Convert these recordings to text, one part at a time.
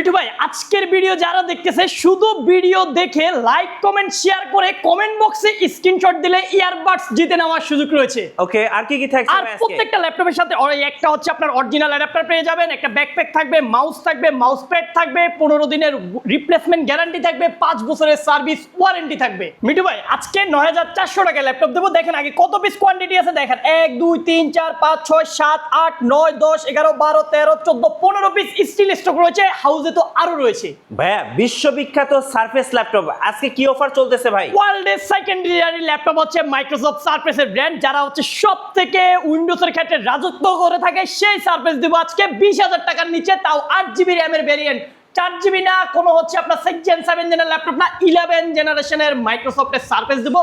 মিঠু ভাই আজকের ভিডিও যারা দেখতেছে শুধু ভিডিও দেখে লাইক কমেন্ট শেয়ার করে কমেন্ট বক্সে স্ক্রিনশট দিলে ইয়ারবাডস জিতে নেওয়ার সুযোগ রয়েছে। ওকে, আর কি থাকছে আর প্রত্যেকটা ল্যাপটপের সাথে একটা হচ্ছে আপনার অরিজিনাল অ্যাডাপ্টার পেয়ে যাবেন, একটা ব্যাকপ্যাক থাকবে, মাউস থাকবে, মাউস প্যাড থাকবে, 15 দিনের রিপ্লেসমেন্ট গ্যারান্টি থাকবে, 5 বছরের সার্ভিস ওয়ারেন্টি থাকবে। মিঠু ভাই আজকে 9400 টাকা ল্যাপটপ দেবো। দেখেন আগে কত পিস কোয়ান্টিটি আছে দেখেন, 1 2 3 4 5 6 7 8 9 10 11 12 13 14 15 পিস স্টিল স্টক রয়েছে, হাউজে তো আরো রয়েছে। ভাইয়া বিশ্ববিখ্যাত সারফেস ল্যাপটপ আজকে কি অফার চলতেছে ভাই? ওয়ার্ল্ডের সেকেন্ডারি ল্যাপটপ হচ্ছে মাইক্রোসফট সারফেসের ব্র্যান্ড, যারা হচ্ছে সবথেকে উইন্ডোজের ক্ষেত্রে রাজত্ব করে থাকে, সেই সারফেস দিব আজকে 20000 টাকার নিচে, তাও 8GB RAM এর ভেরিয়েন্ট, 4GB না, কোনো হচ্ছে আপনার 6 Gen 7 জেনের ল্যাপটপ না, 11 জেনারেশনের মাইক্রোসফটের সারফেস দিব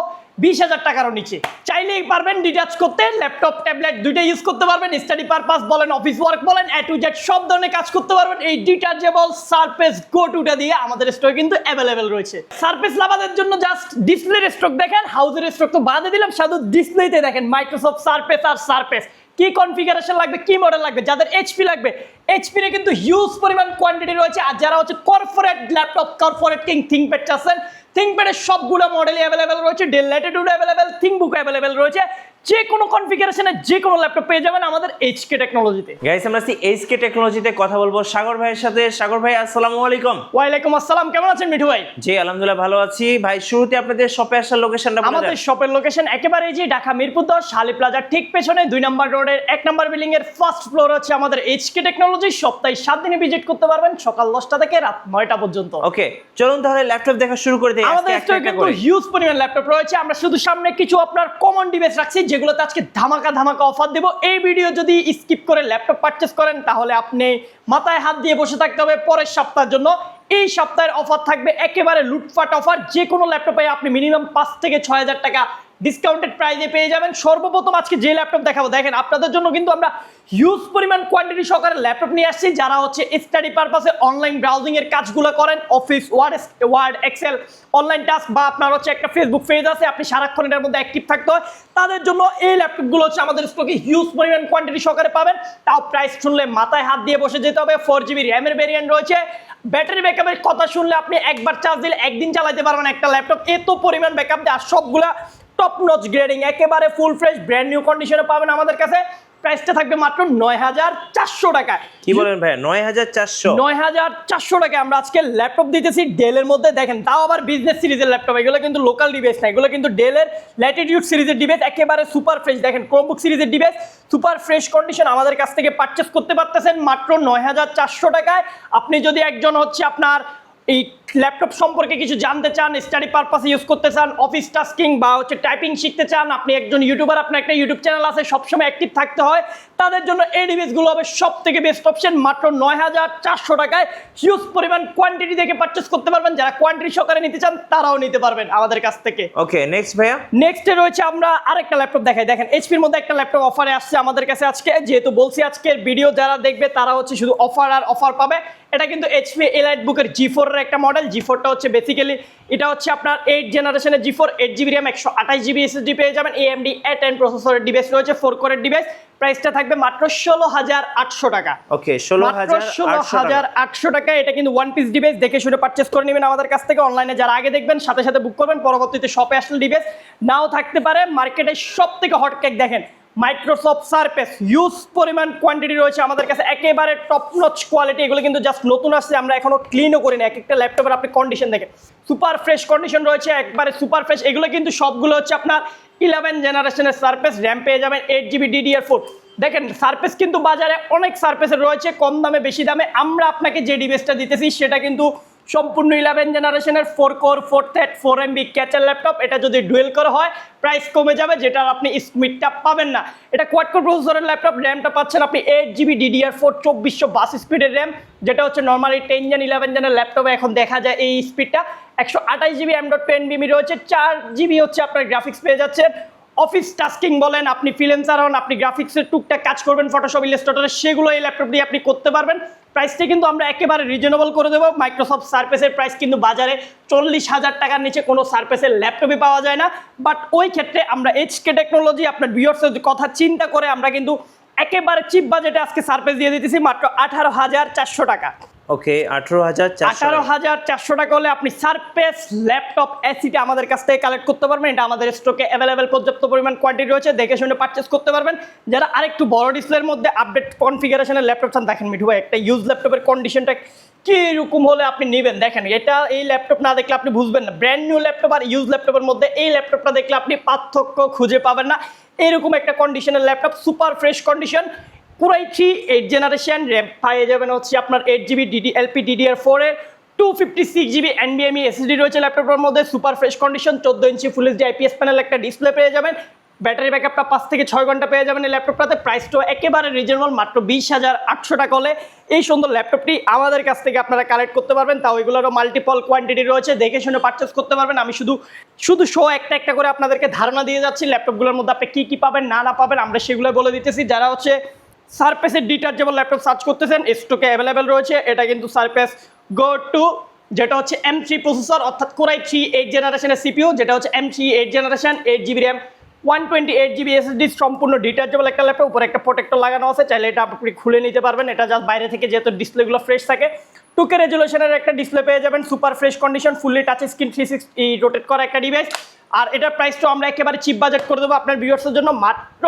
20000 টাকারও নিচে। চাইলেই পারবেন ডিটাচ করতে, ল্যাপটপ ট্যাবলেট দুইটা ইউজ করতে পারবেন, স্টাডি পারপাস বলেন, অফিস ওয়ার্ক বলেন, এ টু জেড সব ধরনের কাজ করতে পারবেন। এই ডিটাচেবল সারফেস গো টুটা দিয়ে আমাদের স্টক কিন্তু অ্যাভেলেবেল রয়েছে। সারফেস লাভারদের জন্য জাস্ট ডিসপ্লের স্টক দেখেন, হাউজের স্টক তো বাদে দিলাম, শুধু ডিসপ্লেতে দেখেন মাইক্রোসফট সারফেস আর সারফেস কি কনফিগারেশন লাগবে, কি মডেল লাগবে, যাদের এইচপি লাগবে এইচপি এর কিন্তু হিউজ পরিমাণ কোয়ান্টিটি রয়েছে। আর যারা হচ্ছে corporate laptop, corporate king ThinkPad চাচ্ছেন, থিংকপ্যাডের সবগুলো মডেলই অ্যাভেলেবেল রয়েছে, ডেল ল্যাটিটিউড অ্যাভেলেবেল, থিংকবুক অ্যাভেলেবেল রয়েছে, যে কোনো কনফিগারেশনে যে কোনো ল্যাপটপ পেয়ে যাবেন আমাদের এইচকে টেকনোলজিতে। গাইস আমরা এইচকে টেকনোলজিতে কথা বলবো সাগর ভাইয়ের সাথে। সাগর ভাই আসসালামু আলাইকুম। ওয়ালাইকুম আসসালাম, কেমন আছেন মিঠু ভাই? জি আলহামদুলিল্লাহ ভালো আছি ভাই। শুরুতে আপনাদের শপে আসার লোকেশনটা বলে দেন। আমাদের শপের লোকেশন একেবারে যে ঢাকা মিরপুর 10 শালি প্লাজার ঠিক পেছনে 2 নম্বর রোডের 1 নম্বর বিল্ডিং এর ফার্স্ট ফ্লোর হচ্ছে আমাদের এইচকে টেকনোলজি। সপ্তাহে 7 দিনে ভিজিট করতে পারবেন, সকাল 10টা থেকে রাত 9টা পর্যন্ত। ওকে চলুন তাহলে ল্যাপটপ দেখা শুরু করে দেই। আমাদের স্টকে কিন্তু হিউজ পরিমাণ ল্যাপটপ রয়েছে। আমরা শুধু সামনে কিছু আপনার কমন ডিভাইস রাখছি, যেগুলোতে আজকে ধামাকা অফার দেব। এই ভিডিও যদি স্কিপ করে ল্যাপটপ পারচেজ করেন তাহলে আপনি মাথায় হাত দিয়ে বসে থাকতে হবে পরের সপ্তাহের জন্য। এই সপ্তাহের অফার থাকবে একেবারে লুটপাট অফার, যে কোনো ল্যাপটপে আপনি মিনিমাম 5 থেকে 6000 টাকা ডিসকাউন্টেড প্রাইসে পেয়ে যাবেন। সর্বপ্রথম আজকে যে ল্যাপটপ দেখাবো দেখেন, আপনাদের জন্য কিন্তু আমরা হিউজ পরিমাণ কোয়ান্টিটি সহকারে ল্যাপটপ নিয়ে আসছি। যারা হচ্ছে স্টাডি পারপাসে অনলাইন ব্রাউজিং এর কাজগুলো করেন, office Word Excel online task, বা আপনার হচ্ছে একটা ফেসবুক পেজ আছে, আপনি সারাক্ষণ এটার মধ্যে অ্যাক্টিভ থাকতে হয়, তাদের জন্য এই ল্যাপটপগুলো হচ্ছে আমাদের স্টকে হিউজ পরিমাণ কোয়ান্টিটি সহকারে পাবেন। তাও প্রাইস শুনলে মাথায় হাত দিয়ে বসে যেতে হবে। 4GB RAM এর ভেরিয়েন্ট রয়েছে। ব্যাটারি ব্যাকআপের কথা শুনলে আপনি একবার চার্জ দিলে একদিন চালাতে পারবেন একটা ল্যাপটপ, এত পরিমাণ ব্যাকআপ দেয়। আর সবগুলা টপ নচ গ্রেডিং, একেবারে ফুল ফ্রেশ ব্র্যান্ড নিউ কন্ডিশনে পাবেন আমাদের কাছে। প্রাইসটা থাকবে মাত্র 9400 টাকা। কি বলেন ভাই? 9400 টাকা আমরা আজকে ল্যাপটপ দিতেছি ডেলের মধ্যে। দেখেন তাও আবার বিজনেস সিরিজের ল্যাপটপ, এগুলো কিন্তু লোকাল ডিভাইস না, এগুলো কিন্তু ডেলের ল্যাটিটিউড সিরিজের ডিভাইস, একেবারে সুপার ফ্রেশ। দেখেন ক্রোমবুক সিরিজের ডিভাইস সুপার ফ্রেশ কন্ডিশন আমাদের কাছ থেকে পারচেস করতে পারতেছেন মাত্র 9400 টাকায়। আপনি যদি একজন হচ্ছে আপনার এই ল্যাপটপ সম্পর্কে কিছু জানতে চান, স্টাডি পারপাসে ইউজ করতে চান, অফিস টাস্কিং বা হচ্ছে টাইপিং শিখতে চান, আপনি একজন ইউটিউবার, আপনার একটা ইউটিউব চ্যানেল আছে, সবসময় অ্যাক্টিভ থাকতে হয়, তাদের জন্য এই ডিভাইসগুলো হবে সব থেকে বেস্ট অপশন। মাত্র 9400 টাকায় হিউজ পরিমাণ কোয়ান্টিটি দেখে পারচেস করতে পারবেন। যারা কোয়ান্টিটি সহকারে নিতে চান তারাও নিতে পারবেন আমাদের কাছ থেকে। ওকে নেক্সট ভাইয়া। নেক্সটে রয়েছে আমরা আরেকটা ল্যাপটপ দেখাই। দেখেন এইচপির মধ্যে একটা ল্যাপটপ অফারে আসছে আমাদের কাছে আজকে, যেহেতু বলছি আজকের ভিডিও যারা দেখবে তারা হচ্ছে শুধু অফার আর অফার পাবে। এটা কিন্তু এইচপি এলাইট বুকের G4 এর একটা মডেল। G4টা হচ্ছে বেসিক্যালি এটা হচ্ছে আপনার 8 জেনারেশনের G4, 8GB RAM 128GB SSD পেয়ে যাবেন। AMD A10 প্রসেসরের ডিভাইস রয়েছে, 4 কোরের ডিভাইস। প্রাইসটা থাকবে মাত্র 16800 টাকা। ওকে 16800 টাকা। এটা কিন্তু ওয়ান পিস ডিভাইস, দেখে শুনে পারচেজ করে নেবেন আমাদের কাছ থেকে। অনলাইনে যারা আগে দেখবেন সাথে সাথে বুক করবেন, পরবর্তীতে শপে আসলে ডিভাইস নাও থাকতে পারে। মার্কেটে সব থেকে হট কেক দেখেন মাইক্রোসফট সারফেস, হিউজ পরিমাণ কোয়ান্টিটি রয়েছে আমাদের কাছে, একেবারে টপ নচ কোয়ালিটি। এগুলো কিন্তু জাস্ট নতুন আসছে, আমরা এখনো ক্লিনও করি না। এক একটা ল্যাপটপের আপনি কন্ডিশন দেখেন, সুপার ফ্রেশ কন্ডিশন রয়েছে, একবারে সুপার ফ্রেশ। এগুলো কিন্তু সবগুলো হচ্ছে আপনার 11 জেনারেশনের সারফেস, র্যাম পেয়ে যাবেন 8GB DDR4। দেখেন সারফেস কিন্তু বাজারে অনেক সারফেসের রয়েছে, কম দামে বেশি দামে। আমরা আপনাকে যে ডিভাইসটা দিতেছি সেটা কিন্তু সম্পূর্ণ 11 জেনারেশনের 4 core 4 thread 4MB catcher laptop. এটা যদি ডুয়েল কোর হয় প্রাইস কমে যাবে, যেটা আপনি স্পিডটা পাবেন না। এটা কোয়াড কোর প্রসেসরের ল্যাপটপ, র্যামটা পাচ্ছেন আপনি 8GB DDR4 2422 স্পিডের র্যাম, যেটা হচ্ছে নর্মালি 10 জেন 11 জেনের ল্যাপটপে এখন দেখা যায় এই স্পিডটা। 128GB M.2 NVMe রয়েছে, 4GB হচ্ছে আপনার গ্রাফিক্স পেয়ে যাচ্ছেন। অফিস টাস্কিং বলেন, আপনি ফ্রিল্যান্সার হন, আপনি গ্রাফিক্সের টুকটাক কাজ করবেন ফটোশপ ইলাস্ট্রেটরে, সেগুলো এই ল্যাপটপ দিয়ে আপনি করতে পারবেন। প্রাইসটা কিন্তু আমরা একেবারে রিজনেবল করে দেবো। মাইক্রোসফট সারফেসের প্রাইস কিন্তু বাজারে 40,000 টাকার নিচে কোনো সারফেসের ল্যাপটপই পাওয়া যায় না। বাট ওই ক্ষেত্রে আমরা এইচকে টেকনোলজি আপনার ভিউয়ার্সের কথা চিন্তা করে আমরা কিন্তু একেবারে চিপ বাজেটে আজকে সারফেস দিয়ে দিতেছি মাত্র 18,400 টাকা। ওকে 18,400 18,400 টাকা হলে আপনি সারফেস ল্যাপটপ এসিটা আমাদের কাছ থেকে কালেক্ট করতে পারবেন। এটা আমাদের স্টকে অ্যাভেলেবেল পর্যাপ্ত পরিমাণ কোয়ান্টিটি রয়েছে, দেখে শুনে পারচেস করতে পারবেন। যারা আরেকটু বড় ডিসপ্লের মধ্যে আপডেট কনফিগারেশনের ল্যাপটপ চান, দেখেন মিঠু ভাই একটা ইউজ ল্যাপটপের কন্ডিশনটা কীরকম হলে আপনি নেবেন। দেখেন এটা এই ল্যাপটপ না দেখলে আপনি বুঝবেন না। ব্র্যান্ড নিউ ল্যাপটপ আর ইউজ ল্যাপটপের মধ্যে এই ল্যাপটপটা দেখলে আপনি পার্থক্য খুঁজে পাবেন না। এরকম একটা কন্ডিশনের ল্যাপটপ, সুপার ফ্রেশ কন্ডিশন। পুরাই 8 জেনারেশন, র্যাম পেয়ে যাবেন হচ্ছে আপনার 8GB DDLP DDR4 এর 256GB NVMe SSD রয়েছে ল্যাপটপের মধ্যে, সুপার ফ্রেশ কন্ডিশন। 14 ইঞ্চি ফুল এইচডি IPS প্যানেল একটা ডিসপ্লে পেয়ে যাবেন। ব্যাটারি ব্যাকআপটা 5 থেকে 6 ঘন্টা পেয়ে যাবেন এই ল্যাপটপটাতে। প্রাইসটাও একেবারে রিজনেবল, মাত্র 20,800 টাকা হলে এই সুন্দর ল্যাপটপটি আমাদের কাছ থেকে আপনারা কালেক্ট করতে পারবেন। তাও এগুলোরও মাল্টিপল কোয়ান্টিটি রয়েছে, দেখে শুনে পারচেস করতে পারবেন। আমি শুধু শো একটা করে আপনাদেরকে ধারণা দিয়ে যাচ্ছি ল্যাপটপগুলোর মধ্যে আপনি কী পাবেন না পাবেন, আমরা সেগুলো বলে দিতেছি। যারা হচ্ছে সারফেসের ডিটাচেবল ল্যাপটপ সার্চ করতেছেন, স্টকে অ্যাভেলেবেল রয়েছে। এটা কিন্তু সারফেস গো টু, যেটা হচ্ছে M3 প্রসেসর, অর্থাৎ কোরাই 3 8 জেনারেশনের CPU, যেটা হচ্ছে M3 8 generation, 8GB RAM, 128GB SSD, সম্পূর্ণ ডিটাচেবল একটা ল্যাপটপ। উপরে একটা প্রোটেক্টর লাগানো আছে, চাইলে এটা আপনি খুলে নিতে পারবেন। এটা জাস্ট বাইরে থেকে যেহেতু ডিসপ্লেগুলো ফ্রেশ থাকে, 2K রেজুলেশনের একটা ডিসপ্লে পেয়ে যাবেন, super fresh condition, fully touch screen, 360 rotate করা একটা ডিভাইস। আর এটার প্রাইসটা আমরা একেবারে চিপ বাজেট করে দেবো আপনার ভিউয়ার্সের জন্য, মাত্র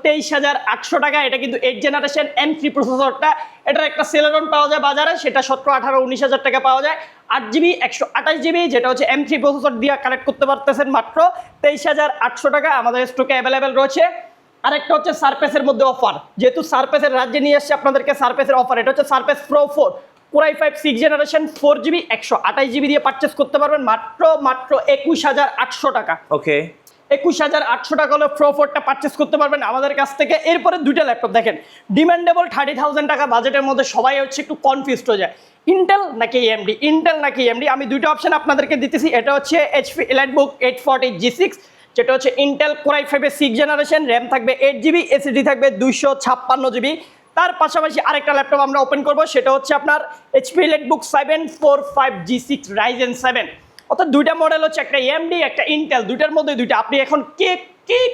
23,800 টাকা। এটা কিন্তু 8 জেনারেশন M3 প্রসেসরটা, এটার একটা সেলেরন পাওয়া যায় বাজারে, সেটা 17, 18, 19,000 টাকা পাওয়া যায়। 8GB 128GB যেটা হচ্ছে M3 প্রসেসর দিয়ে কালেক্ট করতে পারতেছেন মাত্র 23,800 টাকা, আমাদের স্টকে অ্যাভেলেবেল রয়েছে। আরেকটা হচ্ছে সারফেসের মধ্যে অফার, যেহেতু সারফেসের রাজ্যে নিয়ে এসছে আপনাদেরকে সারফেসের অফার। এটা হচ্ছে surface pro 4 core i 5 6 generation, 4GB 128GB দিয়ে পারচেস করতে পারবেন মাত্র 21,800 টাকা। ওকে 21,800 টাকা হলে প্রো 4টা পারচেস করতে পারবেন আমাদের কাছ থেকে। এরপরে দুইটা ল্যাপটপ দেখেন, ডিমান্ডেবল 30,000 টাকা বাজেটের মধ্যে সবাই হচ্ছে একটু কনফিউজড হয়ে যায়, ইন্টেল নাকি AMD, ইন্টেল নাকি AMD। আমি দুইটা অপশন আপনাদেরকে দিতেছি। এটা হচ্ছে HP EliteBook 840 G6, যেটা হচ্ছে ইন্টেল কোরাই 5 এর 6 জেনারেশন, র্যাম থাকবে 8GB, SSD থাকবে 256GB। তার পাশাপাশি আরেকটা ল্যাপটপ আমরা ওপেন করব, সেটা হচ্ছে আপনার HP EliteBook 745 G6 Ryzen 7। অর্থাৎ দুইটা মডেল হচ্ছে, একটা AMD একটা ইন্টেল, দুইটার মধ্যে দুইটা। আপনি এখন কে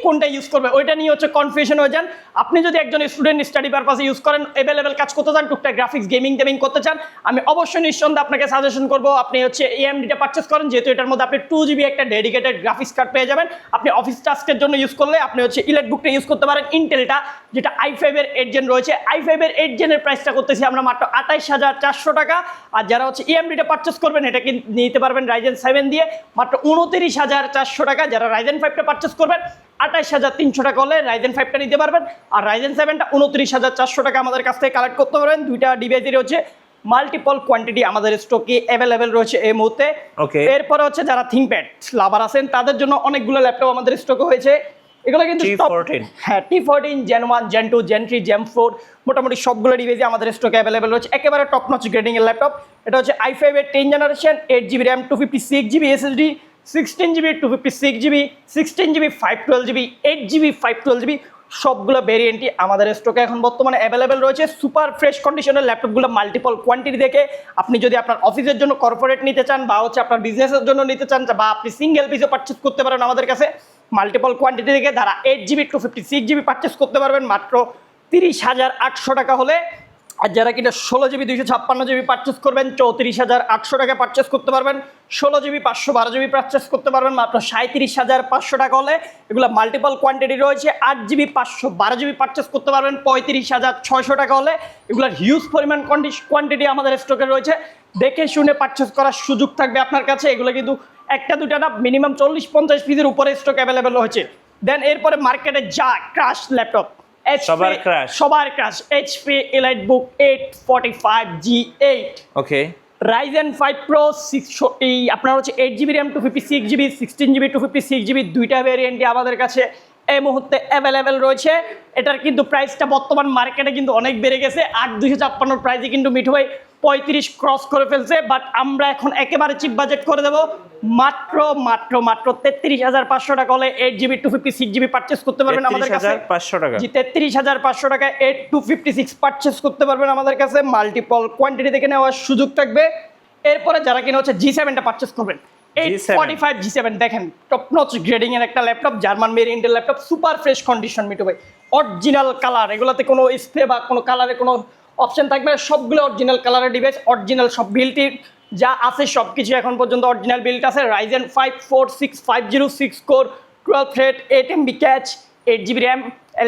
কোনটা ইউজ করবে ওইটা নিয়ে হচ্ছে কনফিউশন হয়ে যান। আপনি যদি একজন স্টুডেন্ট স্টাডি পারপাসে ইউজ করেন, অ্যাভেলেবেল কাজ করতে চান, টুকটাক গ্রাফিক্স গেমিং করতে চান, আমি অবশ্যই নিঃসন্দেহে আপনাকে সাজেশন করবো আপনি হচ্ছে AMDটা পারচেস করেন, যেহেতু এটার মধ্যে আপনি 2GB একটা ডেডিকেটেড গ্রাফিক্স কার্ড পেয়ে যাবেন। আপনি অফিস টাস্কের জন্য ইউজ করলে আপনি হচ্ছে EliteBookটা ইউজ করতে পারেন। ইন্টেলটা যেটা i5 এর 8 জেন রয়েছে, i5 এর 8 জেনের প্রাইসটা করতেছি আমরা মাত্র 28,400 টাকা। আর যারা হচ্ছে AMDটা পারচেস করবেন, এটা কিন্তু নিতে পারবেন Ryzen 7 দিয়ে মাত্র 29,400 টাকা। যারা Ryzen 5টা পারচেস করবেন 28,300 টাকা হলে Ryzen 5টা নিতে পারবেন। আর Ryzen 7টা 29,400 টাকা আমাদের কাছ থেকে কালেক্ট করতে পারবেন। দুইটা ডিভাইসের হচ্ছে মাল্টিপল কোয়ান্টিটি আমাদের স্টকে অ্যাভেলেবেল রয়েছে এই মুহূর্তে। এরপরে হচ্ছে যারা থিংকপ্যাড লাভার আছেন তাদের জন্য অনেকগুলো ল্যাপটপ আমাদের স্টকে হয়েছে। এগুলো কিন্তু হ্যাঁ T14 Gen 1 Gen 2 Gen 3 Gen 4 মোটামুটি সবগুলো ডিভাইসে আমাদের স্টকে অ্যাভেলেবেল রয়েছে, একেবারে টপ নচ গ্রেডিং এর ল্যাপটপ। এটা হচ্ছে i5 এর 10 generation, 8GB RAM, 256GB SSD, 16GB 256GB, 16GB 512GB, 8GB 512GB, সবগুলো ভেরিয়েন্টই আমাদের স্টকে এখন বর্তমানে অ্যাভেলেবেল রয়েছে। সুপার ফ্রেশ কন্ডিশনের ল্যাপটপগুলো মাল্টিপল কোয়ান্টিটি দেখে আপনি যদি আপনার অফিসের জন্য কর্পোরেট নিতে চান, বা হচ্ছে আপনার বিজনেসের জন্য নিতে চান, বা আপনি সিঙ্গেল পিসও পারচেস করতে পারেন আমাদের কাছে মাল্টিপল কোয়ান্টিটি দেখে। তারা 8GB 256GB পারচেস করতে পারবেন মাত্র 30,800 টাকা হলে। আর যারা কিনা 16GB 256GB পারচেস করবেন 34,800 টাকা পারচেস করতে পারবেন। 16GB 512GB পারচেস করতে পারবেন মাত্র 37,500 টাকা হলে। এগুলো মাল্টিপল কোয়ান্টিটি রয়েছে। 8GB 512GB পারচেস করতে পারবেন 35,600 টাকা হলে। এগুলোর হিউজ পরিমাণ কোয়ান্টিটি আমাদের স্টকে রয়েছে, দেখে শুনে পারচেস করার সুযোগ থাকবে আপনার কাছে। এগুলো কিন্তু একটা দুটা না, মিনিমাম 40-50 পিসের উপরে স্টক অ্যাভেলেবেল হয়েছে। দেন এরপরে মার্কেটে যা ক্রাশ ল্যাপটপ, সবার ক্রাশ HP EliteBook 845 G8, ওকে Ryzen 5 Pro 6 আপনার হচ্ছে 8GB RAM, 256GB, 16GB 256GB, দুইটা ভেরিয়েন্টই আমাদের কাছে এই মুহূর্তে অ্যাভেলেবেল রয়েছে। এটার কিন্তু প্রাইসটা বর্তমান মার্কেটে কিন্তু অনেক বেড়ে গেছে। 8,256 প্রাইসে কিন্তু মিঠু ভাই 35 ক্রস করে ফেলছে, বাট আমরা এখন একেবারে চিপ বাজেট করে দেবো মাত্র 33,500 টাকা হলে 8GB 256GB পারচেস করতে পারবেন আমাদের কাছে। 33,500 টাকা 8/256 পারচেস করতে পারবেন আমাদের কাছে। মাল্টিপল কোয়ান্টিটি দেখে নেওয়ার সুযোগ থাকবে। এরপরে যারা কিনা হচ্ছে G7টা পারচেস করবেন, 845 G7 দেখেন টপ নচ গ্রেডিং এর একটা ল্যাপটপ, জার্মান ভেরিয়েন্টের laptop, super fresh condition Mithu ভাই, অরিজিনাল কালার, এগুলোতে কোনো স্প্রে বা কোনো কালারে কোনো অপশন থাকবে, সবগুলো অরিজিনাল কালারের ডিভাইস, অরিজিনাল সব বিল্ট যা আছে সব কিছু এখন পর্যন্ত অরিজিনাল বিল্ট আছে। Ryzen 5 4650 6 core 12 thread 8 MB catch 8GB RAM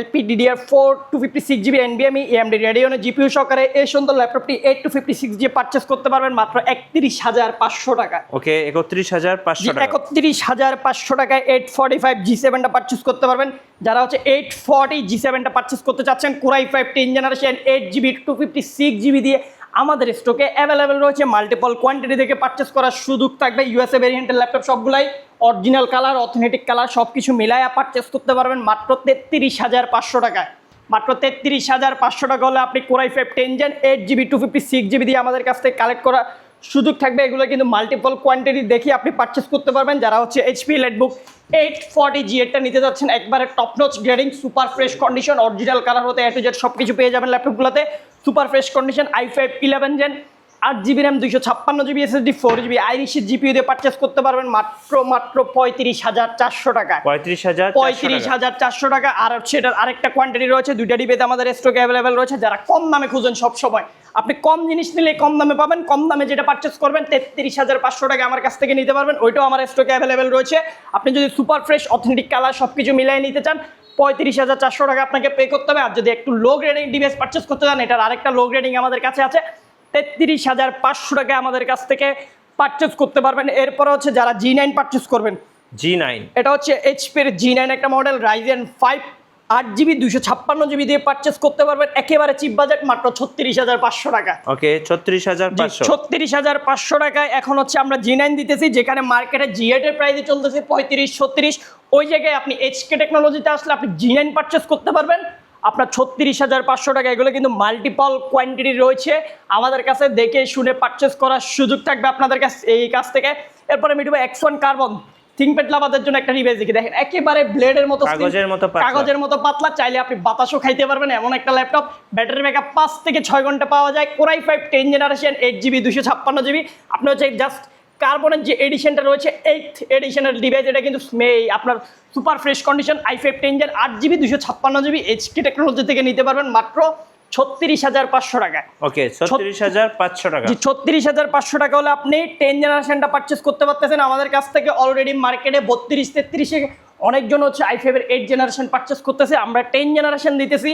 LPDDR4 256GB NVMe AMD Radeon GPU সহকারে এই সুন্দর ল্যাপটপটি 8 to 56 দিয়ে পারচেস করতে পারবেন মাত্র 31,500 টাকা। ওকে 31,500 টাকা। 31,500 টাকায় 845 G7 টা পারচেস করতে পারবেন। যারা হচ্ছে 840 G7 টা পারচেস করতে চাচ্ছেন Core i5 10th generation 8GB 256GB দিয়ে আমাদের স্টকে অ্যাভেলেবেল রয়েছে। মাল্টিপল কোয়ান্টিটি থেকে পারচেস করার সুযোগ থাকবে। ইউএসএ ভেরিয়েন্টের ল্যাপটপ সবগুলাই অরিজিনাল কালার, অথেন্টিক কালার সব কিছু মিলায়া পারচেস করতে পারবেন মাত্র 33,500 টাকায়। মাত্র 33,500 টাকা হলে আপনি Core i5 10th Gen 8GB 256GB দিয়ে আমাদের কাছ থেকে কালেক্ট করার সুযোগ থাকবে। এগুলো কিন্তু মাল্টিপল কোয়ান্টিটি দেখে আপনি পারচেস করতে পারবেন। যারা হচ্ছে HP Lightbook 840G এটা নিতে যাচ্ছেন একবারে top notch grading, super fresh condition, original colour হতে A to Z সব কিছু পেয়ে যাবেন ল্যাপটপগুলোতে। Super fresh condition i5 11 Gen 8GB RAM 256GB SSD 4GB Iris GPU দিয়ে পারচেস করতে পারবেন মাত্র 35,400 টাকায়। 35,400 টাকা। আর হচ্ছে এটার আরেকটা কোয়ান্টিটি রয়েছে, দুইটা ডিভাইস আমাদের স্টকে অ্যাভেলেবেল রয়েছে। যারা কম দামে খুঁজেন সব সময়, আপনি কম জিনিস নিলে কম দামে পাবেন। কম দামে যেটা পারচেস করবেন 33,500 টাকা আমার কাছ থেকে নিতে পারবেন, ওইটাও আমার স্টকে অ্যাভেলেবেল রয়েছে। আপনি যদি সুপার ফ্রেশ অথেন্টিক কালার সব কিছু মিলিয়ে নিতে চান 35,400 টাকা আপনাকে পে করতে হবে। আর যদি একটু লো গ্রেডিং ডিভাইস পারচেস করতে চান, এটার আরেকটা লো গ্রেডিং আমাদের কাছে আছে, 33,500 টাকা আমাদের কাছ থেকে পারচেস করতে পারবেন। এরপরে হচ্ছে যারা G9 পারচেস করবেন, G9 এটা হচ্ছে HP-র G9 একটা মডেল, Ryzen 5 8GB 256GB দিয়ে পারচেস করতে পারবেন একেবারে চিপ বাজেট মাত্র 36,500 টাকা। ওকে 36,500 36,500 টাকায় এখন হচ্ছে আমরা G9 দিতেছি, যেখানে মার্কেটে G8 এর প্রাইসে চলতেছে 35-36। ওই জায়গায় আপনি HK টেকনোলজিতে আসলে আপনি G9 পারচেস করতে পারবেন আপনার 36,500 টাকা। এগুলো কিন্তু মাল্টিপল কোয়ান্টিটি রয়েছে আমাদের কাছে, দেখে শুনে পারচেস করার সুযোগ থাকবে আপনাদের কাছে এই কাছ থেকে। এরপরে মিটবে X1 কার্বন থিংকপ্যাড লাভারদের জন্য একটা ডিভাইস দেখি, দেখেন একেবারে ব্লেডের মতো, কাগজের মতো পাতলা, চাইলে আপনি বাতাসও খাইতে পারবেন এমন একটা ল্যাপটপ। ব্যাটারি ব্যাকআপ 5 থেকে 6 ঘন্টা পাওয়া যায়। Core i5 10th generation 8GB 256GB। আপনি হচ্ছে জাস্ট কার্বনের যে এডিশনটা রয়েছে 8th এডিশনের ডিভাইস, এটা কিন্তু আপনার super fresh condition i5 10th Gen 8GB 256GB HK technology থেকে নিতে পারবেন মাত্র 36,500 টাকায়। ওকে 36,500 টাকা। 36,500 টাকা হলে আপনি 10th জেনারেশনটা পারচেস করতে পারতেছেন আমাদের কাছ থেকে। অলরেডি মার্কেটে 32-33-এ অনেকজন হচ্ছে i5 এর 8th জেনারেশন পারচেস করতেছে, আমরা 10th জেনারেশন দিতেছি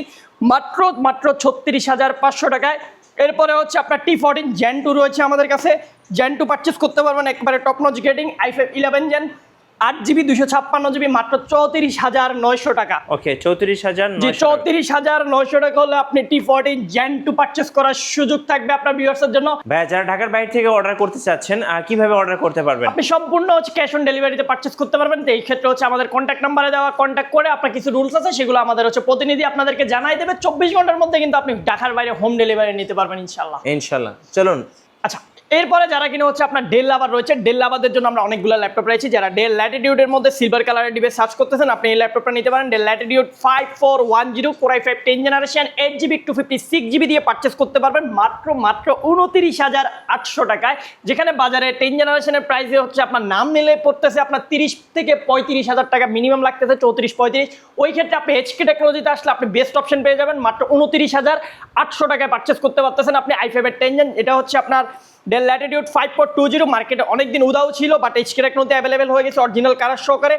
মাত্র 36,500 টাকায়। এরপরে হচ্ছে আপনার T14 Gen 2 রয়েছে আমাদের কাছে, Gen 2 পারচেস করতে পারবেন একবারে top notch grading i5 11 Gen 8GB 256GB মাত্র 34,900 টাকা। ওকে 34,900 34,900 টাকা হলে আপনি T14 Gen 2 পারচেস করার সুযোগ থাকবে আপনার ভিউয়ার্সের জন্য। ভাই যারা ঢাকার বাইরে থেকে অর্ডার করতে চাচ্ছেন কিভাবে অর্ডার করতে পারবেন? আপনি সম্পূর্ণ হচ্ছে ক্যাশ অন ডেলিভারিতে পারচেস করতে পারবেন। তো এই ক্ষেত্রে হচ্ছে আমাদের কন্ট্যাক্ট নাম্বারে দেওয়া, কন্ট্যাক্ট করে আপনার কিছু রুলস আছে সেগুলো আমাদের হচ্ছে প্রতিনিধি আপনাদেরকে জানাই দেবে। 24 ঘন্টার মধ্যে কিন্তু আপনি ঢাকার বাইরে হোম ডেলিভারি নিতে পারবেন ইনশাআল্লাহ। চলুন। আচ্ছা, এরপরে যারা কিনা হচ্ছে আপনার ডেল লাভার রয়েছে, ডেল লাভারদের জন্য আমরা অনেকগুলো ল্যাপটপ রয়েছে। যারা ডেল ল্যাটিটিউডের মধ্যে সিলভার কালারের ডিভাইস সার্চ করতেছেন, আপনি এই ল্যাপটপটা নিতে পারেন। Del Latitude 5410 Core i5 10th generation 8GB 256GB দিয়ে পারচেস করতে পারবেন মাত্র 29,800 টাকায়। যেখানে বাজারে 10th জেনারেশনের প্রাইসে হচ্ছে আপনার নাম নিলে পড়তেছে আপনার 30 থেকে 35,000 টাকা মিনিমাম লাগতেছে, 34-35। ওই ক্ষেত্রে আপনি HK টেকনোলজিতে আসলে আপনি বেস্ট অপশন পেয়ে যাবেন মাত্র 29,800 টাকায় পারচেস করতে পারতেছেন আপনি i5 এর 10th Gen। এটা হচ্ছে আপনার ডেল ল্যাটিটিউড 5420 মার্কেটে অনেকদিন উদাও ছিল, বাট HK টেকনোতে অ্যাভেলেবেল হয়ে গেছে অরিজিনাল কালার সহকারে।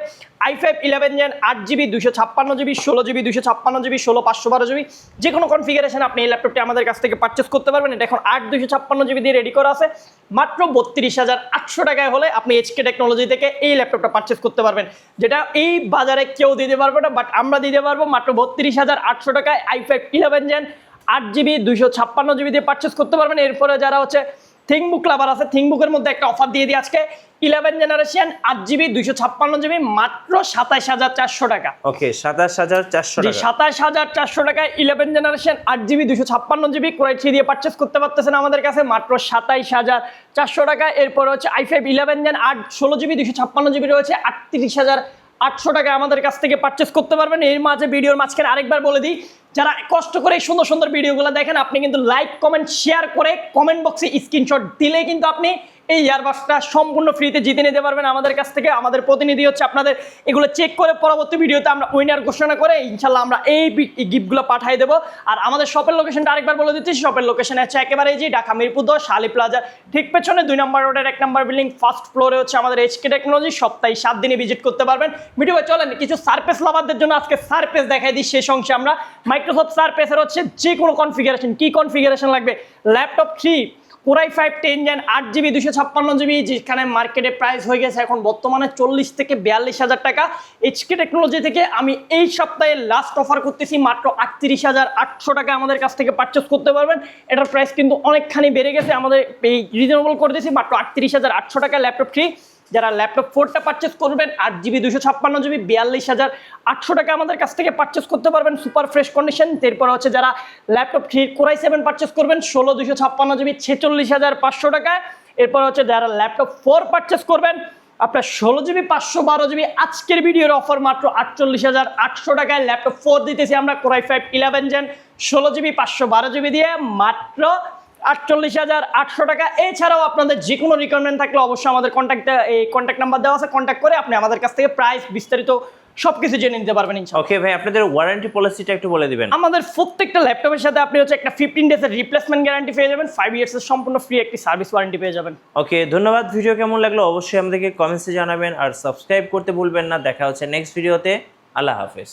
i5 11 Gen 8GB 256GB 16GB 256GB 16 512GB যে কোনো কনফিগারেশন আপনি এই ল্যাপটপটি আমাদের কাছ থেকে পারচেস করতে পারবেন। এটা এখন 8 256GB দিয়ে রেডি করা আছে মাত্র 32,800 টাকায় হলে আপনি HK টেকনোলজি থেকে এই ল্যাপটপটা পারচেস করতে পারবেন, যেটা এই বাজারে কেউ দিতে পারবে না, বাট আমরা দিতে পারবো মাত্র 32,800 টাকায় i5 11 Gen 8GB 256GB দিয়ে পারচেস করতে পারবেন। এরপরে যারা হচ্ছে থিংকবুক লাভার আছে, থিংকবুকের মধ্যে একটা অফার দিয়ে দিই আজকে, 11 জেনারেশন 8GB 256GB মাত্র 27,400 টাকা। ওকে 27,400 টাকা। 27,400 টাকায় 11 generation 8GB 256GB Core i3 দিয়ে পারচেস করতে পারতেছেন আমাদের কাছে মাত্র 27,400 টাকা। এরপর হচ্ছে i5 11 Gen 16GB 256GB রয়েছে 38,800 টাকা আমাদের কাছ থেকে পারচেস করতে পারবেন। এর মাঝে ভিডিওর মাঝখানে আরেকবার বলে দিই, যারা কষ্ট করে এই সুন্দর সুন্দর ভিডিওগুলো দেখেন, আপনি কিন্তু লাইক কমেন্ট শেয়ার করে কমেন্ট বক্সে স্ক্রিনশট দিলেই কিন্তু আপনি এই ইয়ারবাসটা সম্পূর্ণ ফ্রিতে জিতে নিতে পারবেন আমাদের কাছ থেকে। আমাদের প্রতিনিধি হচ্ছে আপনাদের এগুলো চেক করে পরবর্তী ভিডিওতে আমরা উইনার ঘোষণা করে ইনশাল্লাহ আমরা এই গিফটগুলো পাঠিয়ে দেবো। আর আমাদের শপের লোকেশনটা আরেকবার বলে দিচ্ছি, শপের লোকেশন আছে একেবারে যে ঢাকা মিরপুর 10 শালি প্লাজার ঠিক পেছনে 2 নম্বর রোডের 1 নম্বর বিল্ডিং ফার্স্ট ফ্লোরে হচ্ছে আমাদের এইচকে টেকনোলজি। সপ্তাহে 7 দিনে ভিজিট করতে পারবেন। ভিডিও চলেন কিছু সারফেস লাভারদের জন্য আজকে সারফেস দেখাই দিই। শেষ অংশে আমরা মাইক্রোসফট সারফেসের হচ্ছে যে কোনো কনফিগারেশন, কি কনফিগারেশন লাগবে, laptop 3 core i 5 10 gen 8GB 256GB, যেখানে মার্কেটে প্রাইস হয়ে গেছে এখন বর্তমানে 40 থেকে 42,000 টাকা। এইচকে টেকনোলজি থেকে আমি এই সপ্তাহে লাস্ট অফার করতেছি মাত্র 38,800 টাকা আমাদের কাছ থেকে পারচেস করতে পারবেন। এটার প্রাইস কিন্তু অনেকখানি বেড়ে গেছে, আমাদের এই রিজনেবল করে দিয়েছি মাত্র 38,800 টাকা ল্যাপটপ 3। যারা ল্যাপটপ 4টা পারচেস করবেন 8GB 256GB 42,800 টাকা আমাদের কাছ থেকে পারচেস করতে পারবেন সুপার ফ্রেশ কন্ডিশন। এরপর হচ্ছে যারা ল্যাপটপ 3 কোরাই 7 পারচেস করবেন 16 256GB 46,500 টাকায়। এরপর হচ্ছে যারা ল্যাপটপ 4 পারচেস করবেন আপনার 16GB 512GB আজকের ভিডিওর অফার মাত্র 48,800 টাকায় ল্যাপটপ 4 দিতেছি আমরা কোরাই 5 11 জেন 16GB 512GB দিয়ে মাত্র 48,800 টাকা। এছাড়াও আপনাদের যে কোনো রিকোয়ারমেন্ট থাকলে অবশ্যই আমাদের কন্ট্যাক্ট নাম্বার দেওয়া আছে, কন্ট্যাক্ট করে আপনি আমাদের কাছ থেকে প্রাইস বিস্তারিত সবকিছু জেনে নিতে পারবেন ইনশাআল্লাহ। ওকে ভাই, আপনাদের ওয়ারেন্টি পলিসিটা একটু বলে দিবেন। আমাদের প্রত্যেকটা ল্যাপটপের সাথে আপনি হচ্ছে একটা 15 ডেজের রিপ্লেসমেন্ট গ্যারান্টি পেয়ে যাবেন, 5 ইয়ার্সের সম্পূর্ণ ফ্রি একটি সার্ভিস ওয়ারেন্টি পেয়ে যাবেন। ওকে, ধন্যবাদ। ভিডিও কেমন লাগলো অবশ্যই আমাদেরকে কমেন্টসে জানাবেন আর সাবস্ক্রাইব করতে ভুলবেন না। দেখা হচ্ছে নেক্সট ভিডিওতে। আল্লাহ হাফেজ।